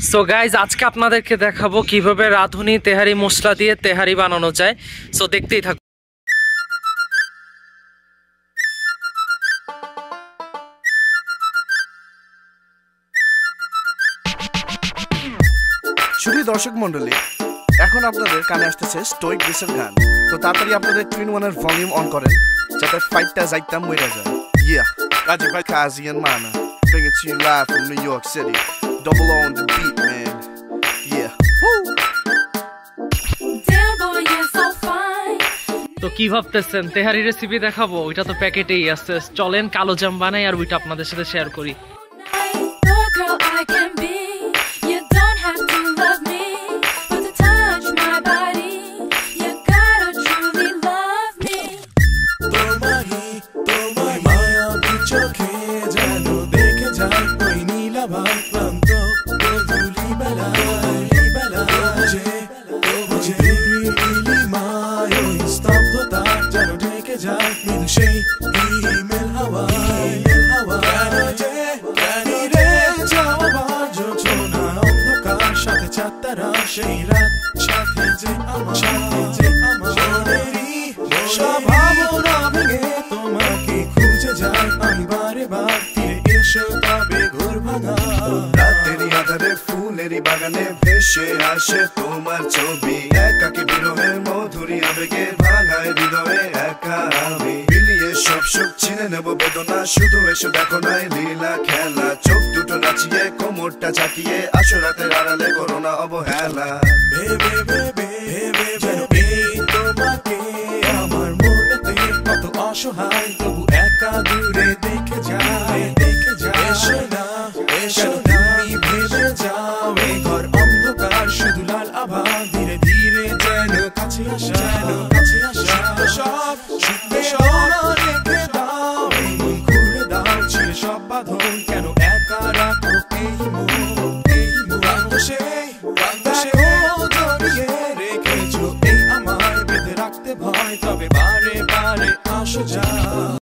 So guys আজকে আপনাদেরকে দেখাবো কিভাবে রাঁধুনি তেহারি মশলা দিয়ে তেহারি বানানো যায়। সো দেখতেই থাকুন। শুধু দর্শক মন্ডলী, এখন আপনাদের কানে আসতেছে স্টোইক ব্রিসের গান। তো তাড়াতাড়ি আপনাদের টুইন ওয়ানের ভলিউম অন করেন যাতে ফাইটটা যাইতাম মরে যায়। Yeah, Rajiv by Kazi and Mana, bring it to you live from New York City. Double on the beat, man. Yeah. Woo! তো কি ভাবতেছেন তেহারি রেসিপি দেখাবো? ওইটা তো প্যাকেটেই আছে। চলেন কালো জাম বানাই আর ওইটা আপনাদের সাথে শেয়ার করি। সেই রাত সাথে যে আমার ভাবনা ভেঙে তোমাকে খুঁজে যায় আমি বারে বার ফিরে এসো তবে ঘুর ভাঙা রাতের আধারে ফুলেরই বাগানে ভেসে আসে তোমার ছবি। একাকী বিরহের মধুরী আবেগে ভাঙায় হৃদয়ে একা আমি বিলিয়ে সব সুখ ছিনে নেব বেদনা। শুধু এসে দেখো নাই লীলা খেলা, চোখ দুটো নাচিয়ে কোমরটা চাকিয়ে আসো রাতের আড়ালে করোনা অবহেলা। ভেবে ভেবে ভেবে ভেবে তোমাকে আমার মনেতে কত অসহায় তবু একা দূরে দেখে যায় এসো না তুমি ভেবে যাও এই ঘর অন্ধকার শুধু লাল আভা ধীরে ধীরে যেন কাছে আসা সব রেখে দাও এই মন খুলে দাও ছিঁড়ে সব বাঁধন